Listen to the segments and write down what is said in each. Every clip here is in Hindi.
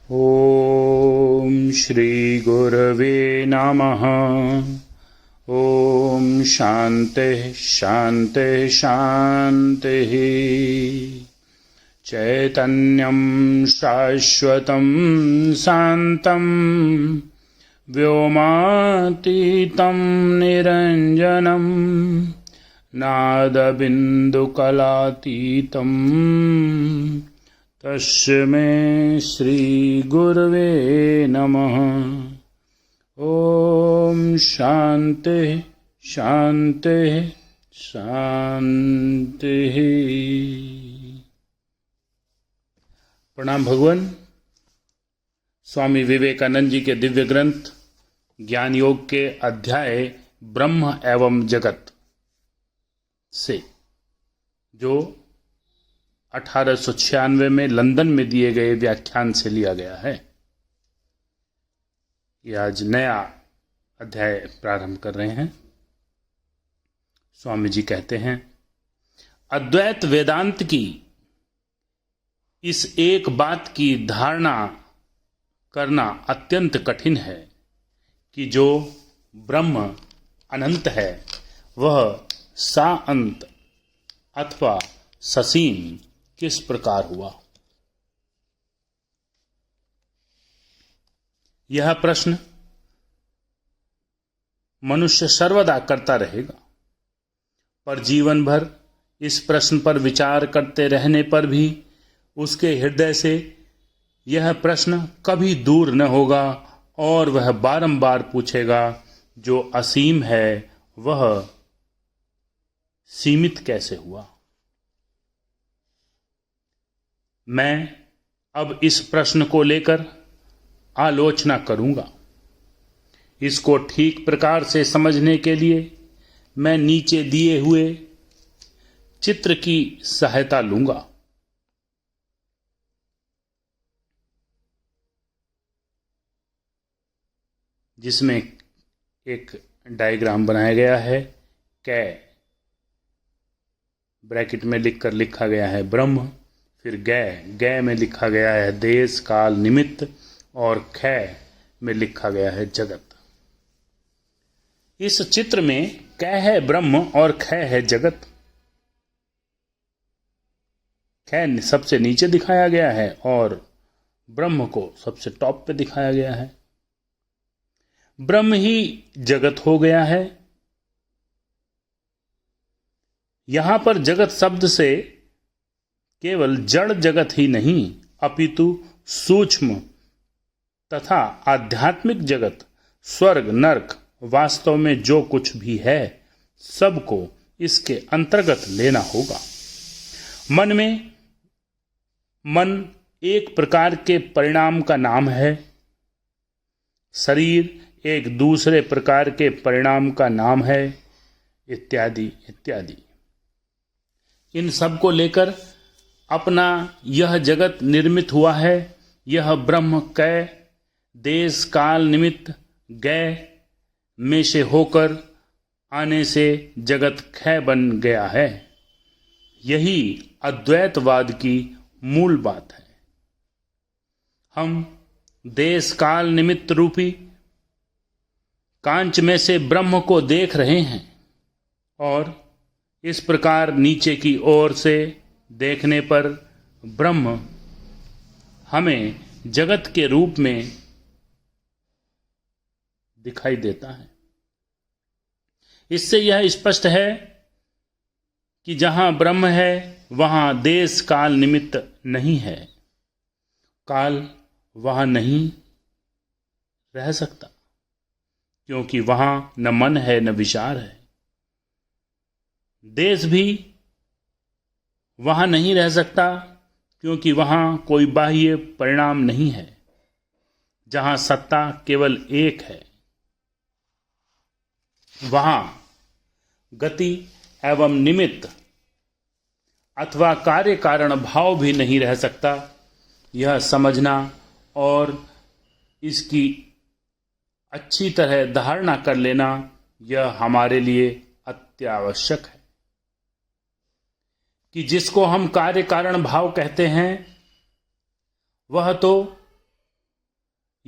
ॐ श्री गुरवे नमः। ॐ शान्तिः शान्तिः शान्तिः। चैतन्यं शाश्वतं शान्तं व्योमातीतं निरञ्जनं नादबिन्दुकलातीतं तस्मै श्रीगुरवे नमः। ॐ शान्तिः शान्तिः शान्तिः। प्रणाम भगवान। स्वामी विवेकानंद जी के दिव्य ग्रंथ ज्ञान योग के अध्याय ब्रह्म एवं जगत से, जो 1896 में लंदन में दिए गए व्याख्यान से लिया गया है, ये आज नया अध्याय प्रारंभ कर रहे हैं। स्वामी जी कहते हैं, अद्वैत वेदांत की इस एक बात की धारणा करना अत्यंत कठिन है कि जो ब्रह्म अनंत है वह सा अंत अथवा ससीम किस प्रकार हुआ। यह प्रश्न मनुष्य सर्वदा करता रहेगा, पर जीवन भर इस प्रश्न पर विचार करते रहने पर भी उसके हृदय से यह प्रश्न कभी दूर न होगा और वह बारंबार पूछेगा, जो असीम है वह सीमित कैसे हुआ। मैं अब इस प्रश्न को लेकर आलोचना करूंगा। इसको ठीक प्रकार से समझने के लिए मैं नीचे दिए हुए चित्र की सहायता लूंगा। जिसमें एक डायग्राम बनाया गया है। कै ब्रैकेट में लिखकर लिखा गया है ब्रह्म, फिर गै में लिखा गया है देश काल निमित्त, और कै में लिखा गया है जगत। इस चित्र में कै है ब्रह्म और कै है जगत। कै सबसे नीचे दिखाया गया है और ब्रह्म को सबसे टॉप पे दिखाया गया है। ब्रह्म ही जगत हो गया है। यहां पर जगत शब्द से केवल जड़ जगत ही नहीं, अपितु सूक्ष्म तथा आध्यात्मिक जगत, स्वर्ग नरक, वास्तव में जो कुछ भी है सबको इसके अंतर्गत लेना होगा। मन एक प्रकार के परिणाम का नाम है, शरीर एक दूसरे प्रकार के परिणाम का नाम है, इत्यादि इत्यादि। इन सब को लेकर अपना यह जगत निर्मित हुआ है। यह ब्रह्म कै देश काल निमित्त गै में से होकर आने से जगत कै बन गया है। यही अद्वैतवाद की मूल बात है। हम देश काल निमित्त रूपी कांच में से ब्रह्म को देख रहे हैं और इस प्रकार नीचे की ओर से देखने पर ब्रह्म हमें जगत के रूप में दिखाई देता है। इससे यह स्पष्ट है कि जहां ब्रह्म है वहां देश काल निमित्त नहीं है। काल वहां नहीं रह सकता, क्योंकि वहां न मन है न विचार है। देश भी वहां नहीं रह सकता, क्योंकि वहां कोई बाह्य परिणाम नहीं है। जहां सत्ता केवल एक है वहां गति एवं निमित्त अथवा कार्य कारण भाव भी नहीं रह सकता। यह समझना और इसकी अच्छी तरह धारणा कर लेना यह हमारे लिए अत्यावश्यक है कि जिसको हम कार्य कारण भाव कहते हैं वह तो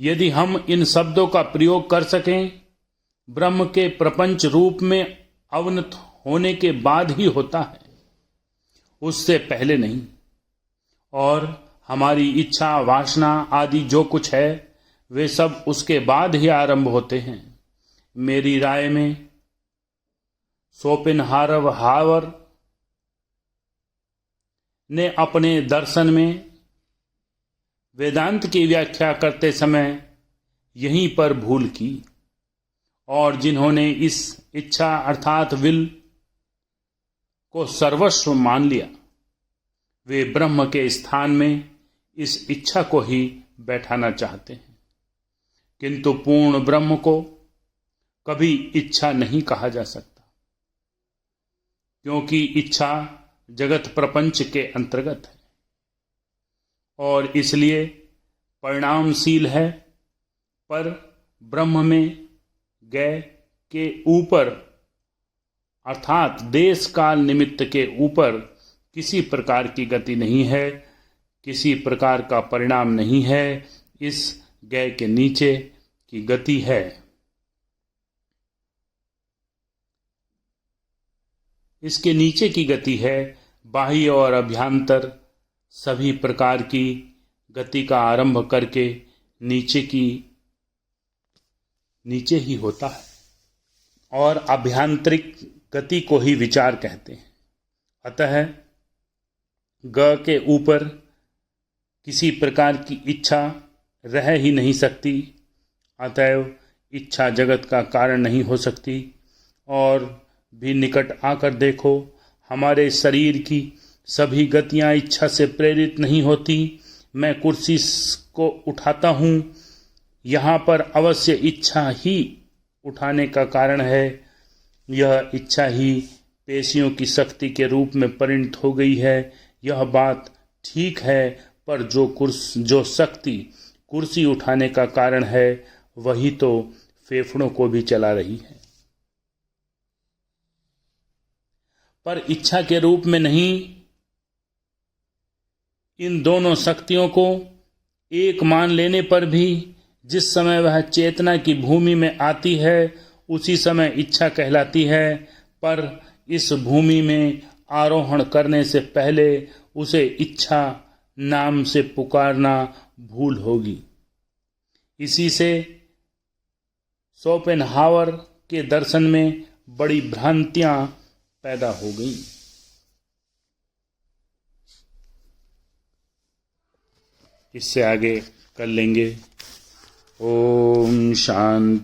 यदि हम इन शब्दों का प्रयोग कर सकें, ब्रह्म के प्रपंच रूप में अवनत होने के बाद ही होता है, उससे पहले नहीं। और हमारी इच्छा, वासना आदि जो कुछ है, वे सब उसके बाद ही आरंभ होते हैं। मेरी राय में शोपेनहावर ने अपने दर्शन में वेदांत की व्याख्या करते समय यहीं पर भूल की, और जिन्होंने इस इच्छा अर्थात विल को सर्वस्व मान लिया, वे ब्रह्म के स्थान में इस इच्छा को ही बैठाना चाहते हैं। किंतु पूर्ण ब्रह्म को कभी इच्छा नहीं कहा जा सकता, क्योंकि इच्छा जगत प्रपंच के अंतर्गत है और इसलिए परिणामशील है। पर ब्रह्म में गए के ऊपर अर्थात देश काल निमित्त के ऊपर किसी प्रकार की गति नहीं है, किसी प्रकार का परिणाम नहीं है। इस गए के नीचे की गति है। इसके नीचे की गति है बाह्य और अभ्यंतर सभी प्रकार की गति का आरंभ करके नीचे ही होता है, और आभ्यंतरिक गति को ही विचार कहते हैं। अतः ग के ऊपर किसी प्रकार की इच्छा रह ही नहीं सकती, अतएव इच्छा जगत का कारण नहीं हो सकती। और भी निकट आकर देखो, हमारे शरीर की सभी गतियां इच्छा से प्रेरित नहीं होती। मैं कुर्सी को उठाता हूँ, यहाँ पर अवश्य इच्छा ही उठाने का कारण है। यह इच्छा ही पेशियों की शक्ति के रूप में परिणत हो गई है। यह बात ठीक है, पर जो शक्ति कुर्सी उठाने का कारण है, वही तो फेफड़ों को भी चला रही है, पर इच्छा के रूप में नहीं। इन दोनों शक्तियों को एक मान लेने पर भी जिस समय वह चेतना की भूमि में आती है, उसी समय इच्छा कहलाती है। पर इस भूमि में आरोहण करने से पहले उसे इच्छा नाम से पुकारना भूल होगी। इसी से शोपेनहावर के दर्शन में बड़ी भ्रांतियां पैदा हो गई। इससे आगे कर लेंगे। ओम शांति।